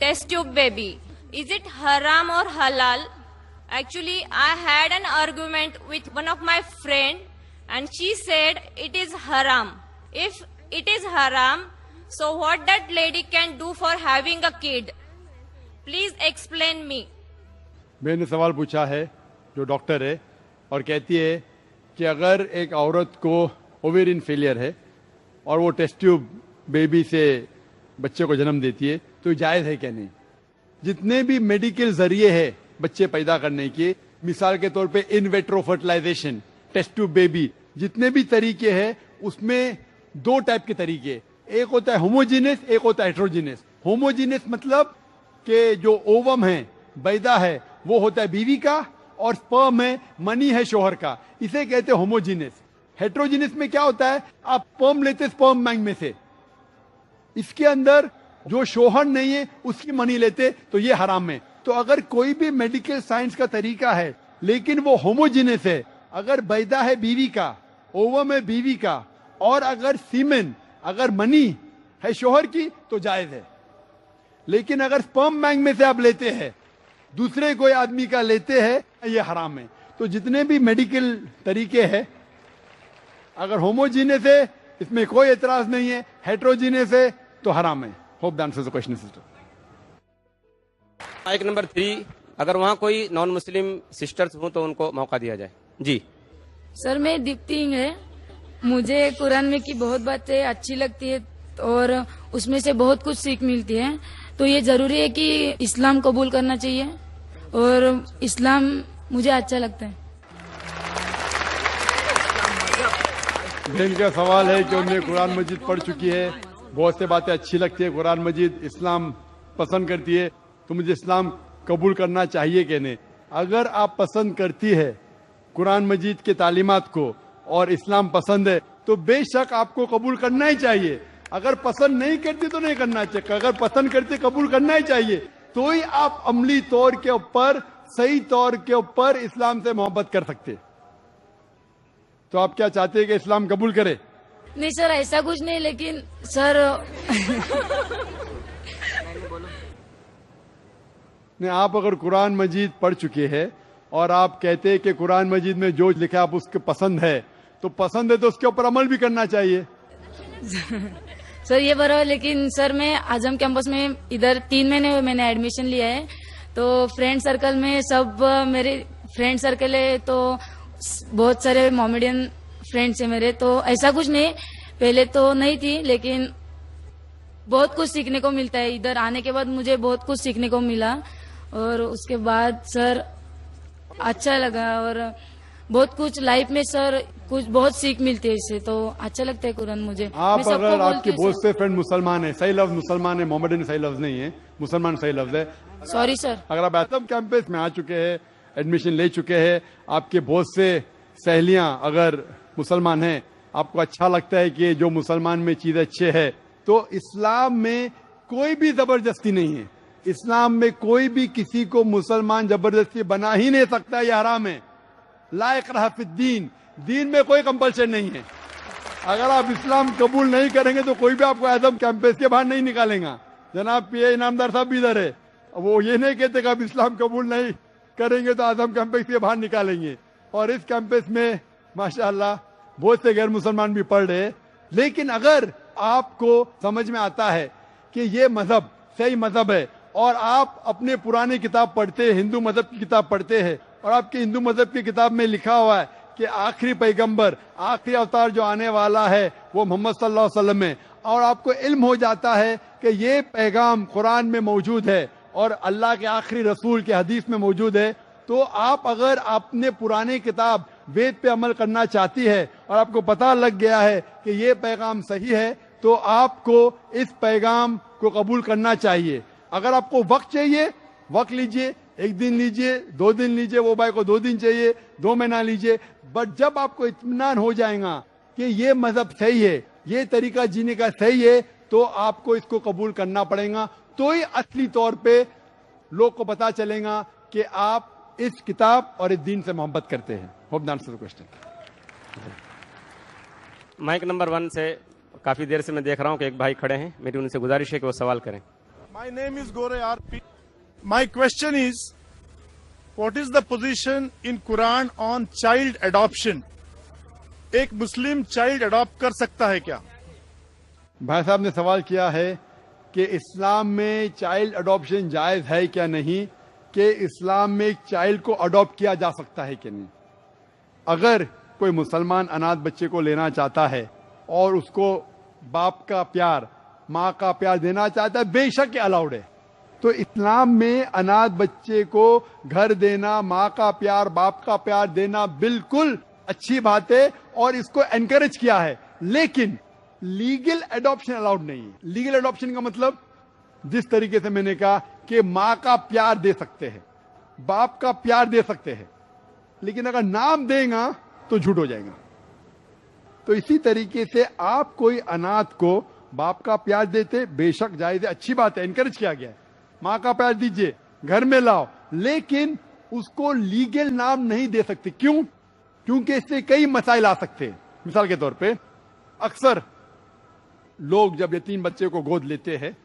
test tube baby. Is it haram or halal? Actually, I had an argument with one of my friend and she said it is haram. If it is haram, so what that lady can do for having a kid? Please explain me. मैंने सवाल पूछा है जो doctor है और कहती है कि अगर एक औरत को ओवेरियन फेलियर है और वो टेस्ट ट्यूब बेबी से बच्चे को जन्म देती है तो जायज़ है क्या नहीं. जितने भी मेडिकल जरिए है बच्चे पैदा करने के, मिसाल के तौर पे इन वेट्रो फर्टिलाइजेशन, टेस्ट ट्यूब बेबी, जितने भी तरीके हैं उसमें दो टाइप के तरीके, एक होता है होमोजीनियस, एक होता है हेट्रोजीनियस. होमोजीनियस मतलब कि जो ओवम है, बैदा है, वो होता है बीवी का और स्पर्म है, मनी है शोहर का, इसे कहते हैं होमोजीनियस. हेट्रोजीनियस में क्या होता है, आप स्पर्म लेते स्पर्म बैंक में से, इसके अंदर जो शोहर नहीं है उसकी मनी लेते, तो ये हराम है. तो अगर कोई भी मेडिकल साइंस का तरीका है लेकिन वो होमोजीनियस है, अगर बैदा है बीवी का, ओवम है बीवी का, और अगर सीमेन, अगर मनी है शोहर की, तो जायज है. लेकिन अगर स्पर्म बैंक में से आप लेते हैं, दूसरे कोई आदमी का लेते हैं, ये हराम है. तो जितने भी मेडिकल तरीके हैं, अगर होमोजीनियस है इसमें कोई एतराज नहीं है, हेट्रोजीनियस है तो हराम है. Hope that answers the question sister. Mic number 3, अगर वहाँ कोई नॉन मुस्लिम सिस्टर्स हो तो उनको मौका दिया जाए. जी सर, मैं दीप्ति है. मुझे कुरान में की बहुत बातें अच्छी लगती है और उसमें से बहुत कुछ सीख मिलती है. तो ये जरूरी है कि इस्लाम कबूल करना चाहिए और इस्लाम मुझे अच्छा लगता है. बहन का सवाल है कि उन्हें कुरान मजीद पढ़ चुकी है, बहुत से बातें अच्छी लगती है, कुरान मजीद, इस्लाम पसंद करती है, तो मुझे इस्लाम कबूल करना चाहिए कि नहीं. अगर आप पसंद करती है कुरान मजीद के तालीमात को और इस्लाम पसंद है तो बेशक आपको कबूल करना ही चाहिए. अगर पसंद नहीं करती तो नहीं करना चाहिए. अगर पसंद करती कबूल करना ही चाहिए. तो ही आप अमली तौर के ऊपर, सही तौर के ऊपर इस्लाम से मोहब्बत कर सकते. तो आप क्या चाहते हैं कि इस्लाम कबूल करे? नहीं सर, ऐसा कुछ नहीं, लेकिन सर नहीं, आप अगर कुरान मजीद पढ़ चुके हैं और आप कहते हैं कि कुरान मजीद में जो लिखा आप उसके पसंद है, तो पसंद है तो उसके ऊपर अमल भी करना चाहिए. सर ये बराबर, लेकिन सर मैं आजम कैंपस में इधर 3 महीने मैंने एडमिशन लिया है. तो फ्रेंड सर्कल में सब मेरे फ्रेंड सर्कल है, तो बहुत सारे मोमेडियन फ्रेंड्स है मेरे. तो ऐसा कुछ नहीं, पहले तो नहीं थी, लेकिन बहुत कुछ सीखने को मिलता है. इधर आने के बाद मुझे बहुत कुछ सीखने को मिला और उसके बाद सर अच्छा लगा और बहुत कुछ लाइफ में सर कुछ बहुत सीख मिलती है इससे, तो अच्छा लगता है कुरान मुझे. आप अगर आपके बहुत से फ्रेंड मुसलमान है, सही लफ्ज मुसलमान है, मोहम्मदन सही लफ्ज नहीं है, मुसलमान सही लफ्ज है. Sorry sir. अगर आप आजम कैंपस में आ चुके हैं, एडमिशन ले चुके हैं, आपके बहुत से सहेलियां अगर मुसलमान हैं, आपको अच्छा लगता है कि जो मुसलमान में चीज अच्छे है, तो इस्लाम में कोई भी जबरदस्ती नहीं है. इस्लाम में कोई भी किसी को मुसलमान जबरदस्ती बना ही नहीं सकता, ये हराम है. ला इकराह फिद्दीन, दीन में कोई कंपल्शन नहीं है. अगर आप इस्लाम कबूल नहीं करेंगे तो कोई भी आपको आजम कैंपस के बाहर नहीं निकालेगा. जनाब पीए इनामदार साहब भी इधर है, वो ये नहीं कहते कि आप इस्लाम कबूल नहीं करेंगे तो आजम कैंपस के बाहर निकालेंगे. और इस कैंपस में माशाअल्लाह बहुत से गैर मुसलमान भी पढ़ रहे हैं. लेकिन अगर आपको समझ में आता है कि ये मजहब सही मजहब है और आप अपने पुराने किताब पढ़ते हैं, हिंदू मजहब की किताब पढ़ते हैं, और आपके हिंदू मजहब की किताब में लिखा हुआ है कि आखिरी पैगंबर, आखिरी अवतार जो आने वाला है वो मोहम्मद सल्लल्लाहु अलैहि वसल्लम है, और आपको इल्म हो जाता है कि ये पैगाम कुरान में मौजूद है और अल्लाह के आखिरी रसूल के हदीस में मौजूद है, तो आप अगर अपने पुराने किताब वेद पे अमल करना चाहती है और आपको पता लग गया है कि ये पैगाम सही है, तो आपको इस पैगाम को कबूल करना चाहिए. अगर आपको वक्त चाहिए, वक्त लीजिए, 1 दिन लीजिए, 2 दिन लीजिए, वो भाई को 2 दिन चाहिए, 2 महीना लीजिए. बट जब आपको इत्मीनान हो जाएगा कि ये मजहब सही है, ये तरीका जीने का सही है, तो आपको इसको कबूल करना पड़ेगा. तो ही असली तौर पे लोग को पता चलेगा कि आप इस किताब और इस दीन से मोहब्बत करते हैं. Hope that answers the question. Mic number 1 से काफ़ी देर से मैं देख रहा हूँ कि एक भाई खड़े हैं, मेरी उनसे गुजारिश है कि वो सवाल करें. My name is Gore RP. My question is, what is the position in Quran on child adoption? एक मुस्लिम चाइल्ड अडॉप्ट कर सकता है क्या? भाई साहब ने सवाल किया है कि इस्लाम में चाइल्ड अडॉप्शन जायज है क्या नहीं, कि इस्लाम में एक चाइल्ड को अडॉप्ट किया जा सकता है कि नहीं। अगर कोई मुसलमान अनाथ बच्चे को लेना चाहता है और उसको बाप का प्यार, माँ का प्यार देना चाहता है, बेशक ये अलाउड है। तो इस्लाम में अनाथ बच्चे को घर देना, माँ का प्यार, बाप का प्यार देना बिल्कुल अच्छी बात है और इसको एनकरेज किया है, लेकिन लीगल एडॉप्शन अलाउड नहीं है। लीगल एडॉप्शन का मतलब जिस तरीके से मैंने कहा कि माँ का प्यार दे सकते हैं, बाप का प्यार दे सकते हैं, लेकिन अगर नाम देगा तो झूठ हो जाएगा। तो इसी तरीके से आप कोई अनाथ को बाप का प्यार देते, बेशक जायज है, अच्छी बात है, एनकरेज किया गया है। माँ का प्यार दीजिए, घर में लाओ, लेकिन उसको लीगल नाम नहीं दे सकते। क्यों? क्योंकि इससे कई मसाइल आ सकते हैं। मिसाल के तौर पे अक्सर लोग जब यतीम बच्चे को गोद लेते हैं,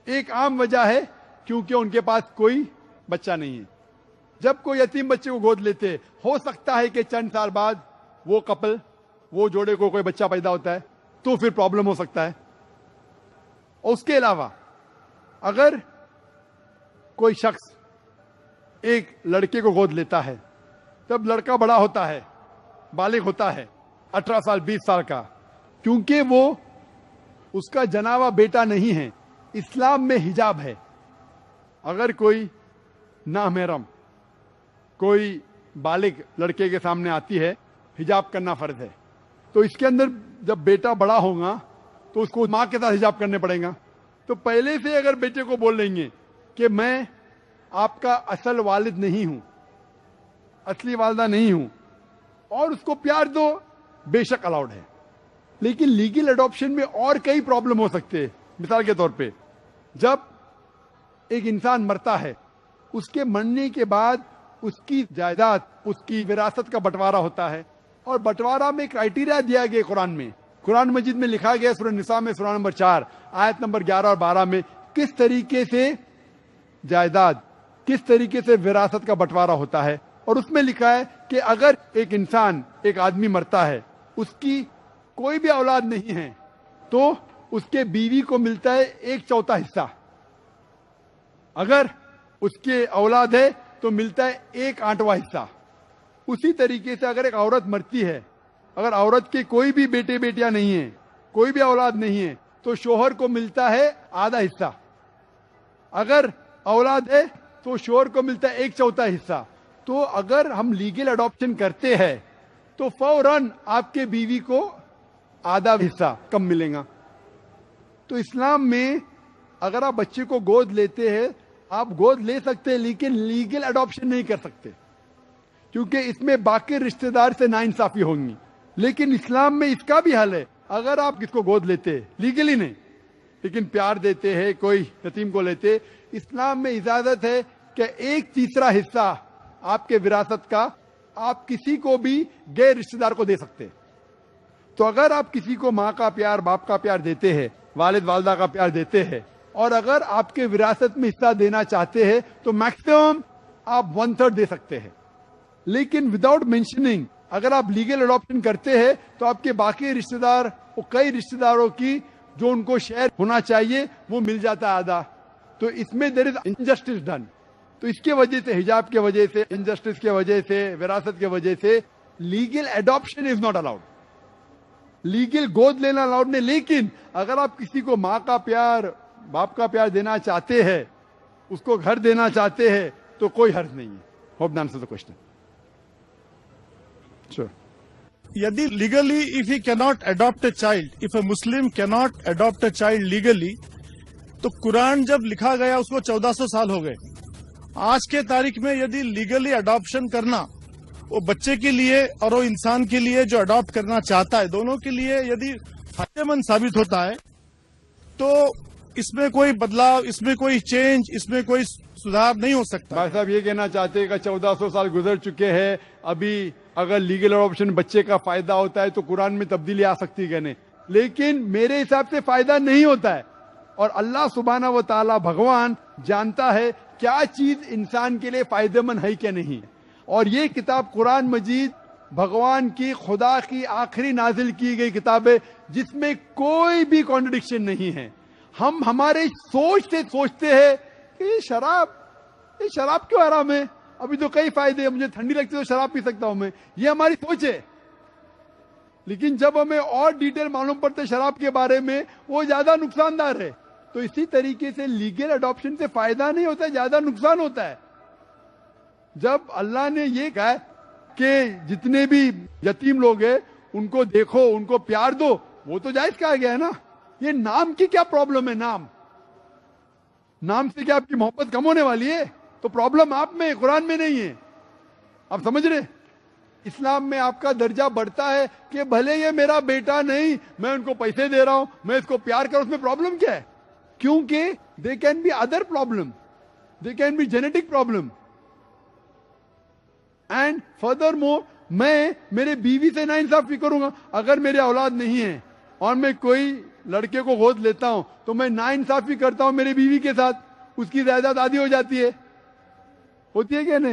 एक आम वजह है क्योंकि उनके पास कोई बच्चा नहीं है। जब कोई यतीम बच्चे को गोद लेते हैं, हो सकता है कि चंद साल बाद वो कपल, वो जोड़े को कोई बच्चा पैदा होता है, तो फिर प्रॉब्लम हो सकता है। और उसके अलावा अगर कोई शख्स एक लड़के को गोद लेता है, तब लड़का बड़ा होता है, बालिग होता है, 18 साल 20 साल का, क्योंकि वो उसका जनावा बेटा नहीं है। इस्लाम में हिजाब है। अगर कोई नामहरम कोई बालिग लड़के के सामने आती है, हिजाब करना फर्ज है। तो इसके अंदर जब बेटा बड़ा होगा तो उसको माँ के साथ हिजाब करने पड़ेगा। तो पहले से अगर बेटे को बोल लेंगे कि मैं आपका असल वालिद नहीं हूं, असली वालिदा नहीं हूं, और उसको प्यार दो, बेशक अलाउड है। लेकिन लीगल अडॉप्शन में और कई प्रॉब्लम हो सकते हैं। मिसाल के तौर पे जब एक इंसान मरता है, उसके मरने के बाद उसकी जायदाद, उसकी विरासत का बंटवारा होता है, और बंटवारा में क्राइटेरिया दिया गया कुरान में। कुरान मजीद में लिखा गया सूरह निसा में सूरह नंबर 4 आयत नंबर 11 और 12 में किस तरीके से जायदाद, किस तरीके से विरासत का बंटवारा होता है। और उसमें लिखा है कि अगर एक इंसान, एक आदमी मरता है, उसकी कोई भी औलाद नहीं है, तो उसके बीवी को मिलता है 1/4 हिस्सा। अगर उसके औलाद है तो मिलता है 1/8वां हिस्सा। उसी तरीके से अगर एक औरत मरती है, अगर औरत के कोई भी बेटे बेटियां नहीं है, कोई भी औलाद नहीं है, तो शोहर को मिलता है आधा हिस्सा। अगर औलाद है तो शोहर को मिलता है 1/4 हिस्सा। तो अगर हम लीगल अडॉप्शन करते हैं तो फौरन आपके बीवी को आधा हिस्सा कम मिलेगा। तो इस्लाम में अगर आप बच्चे को गोद लेते हैं, आप गोद ले सकते हैं, लेकिन लीगल अडॉप्शन नहीं कर सकते, क्योंकि इसमें बाकी रिश्तेदार से नाइंसाफी होंगी। लेकिन इस्लाम में इसका भी हल है। अगर आप किसको गोद लेते हैं, लीगली नहीं, लेकिन प्यार देते हैं, कोई यतीम को लेते, इस्लाम में इजाजत है कि 1/3 हिस्सा आपके विरासत का आप किसी को भी गैर रिश्तेदार को दे सकते हैं। तो अगर आप किसी को माँ का प्यार, बाप का प्यार देते हैं, वालिद वालिदा का प्यार देते हैं, और अगर आपके विरासत में हिस्सा देना चाहते हैं, तो मैक्सिमम आप 1/3 दे सकते हैं। लेकिन विदाउट मेंशनिंग अगर आप लीगल अडॉप्शन करते हैं, तो आपके बाकी रिश्तेदार, वो कई रिश्तेदारों की जो उनको शेयर होना चाहिए वो मिल जाता है आधा। तो इसमें देयर इज इनजस्टिस डन। तो इसके वजह से, हिजाब के वजह से, इनजस्टिस के वजह से, विरासत के वजह से legal adoption is not allowed. Legal गोद लेना अलाउड नहीं। लेकिन अगर आप किसी को माँ का प्यार, बाप का प्यार देना चाहते हैं, उसको घर देना चाहते हैं, तो कोई हर्ज नहीं है। Hope that answers the question. Sure. यदि legally if he cannot adopt a child, if a Muslim cannot adopt a child legally, तो कुरान जब लिखा गया उसको 1400 साल हो गए। आज के तारीख में यदि लीगली अडॉप्शन करना वो बच्चे के लिए और वो इंसान के लिए जो अडॉप्ट करना चाहता है, दोनों के लिए यदि फायदेमंद साबित होता है, तो इसमें कोई बदलाव, इसमें कोई चेंज, इसमें कोई सुधार नहीं हो सकता। भाई साहब ये कहना चाहते हैं कि 1400 साल गुजर चुके हैं, अभी अगर लीगल अडॉप्शन बच्चे का फायदा होता है तो कुरान में तब्दीली आ सकती है कहने। लेकिन मेरे हिसाब से फायदा नहीं होता है। اور اللہ سبحانہ و تعالی بھگوان جانتا ہے کیا چیز انسان کے لیے فائدہ مند ہے کیا نہیں. اور یہ کتاب قرآن مجید بھگوان کی خدا کی آخری نازل کی گئی کتاب ہے جس میں کوئی بھی کانٹرڈکشن نہیں ہے. ہم ہمارے سوچ سے سوچتے ہیں کہ یہ شراب کیوں حرام ہے, ابھی تو کئی فائدے ہیں, مجھے ٹھنڈی لگتی ہے تو شراب پی سکتا ہوں میں, یہ ہماری سوچ ہے. لیکن جب ہمیں اور ڈیٹیل معلوم پڑتا ہے شراب کے بارے میں وہ زیادہ نقصان دہ ہے. تو اسی طریقے سے لیگل اڈاپشن سے فائدہ نہیں ہوتا ہے, زیادہ نقصان ہوتا ہے. جب اللہ نے یہ کہا کہ جتنے بھی یتیم لوگ ہیں ان کو دیکھو, ان کو پیار دو, وہ تو جائز کہا گیا ہے نا. یہ نام کی کیا پرابلم ہے؟ نام سے کیا آپ کی محبت کم ہونے والی ہے؟ تو پرابلم آپ میں, قرآن میں نہیں ہے. آپ سمجھ رہے؟ اسلام میں آپ کا درجہ بڑھتا ہے کہ بھلے یہ میرا بیٹا نہیں, میں ان کو پیسے دے رہا ہوں, میں اس کو پیار کروں, اس میں پرابلم کیا ہے؟ کیونکہ they can be other problem, they can be genetic problem. And furthermore میں میرے بیوی سے نا انصافی کروں گا. اگر میرے اولاد نہیں ہے اور میں کوئی لڑکے کو گود لیتا ہوں تو میں نا انصافی کرتا ہوں میری بیوی کے ساتھ, اس کی جائیداد آدھی ہو جاتی ہے, ہوتی ہے کہ نہیں؟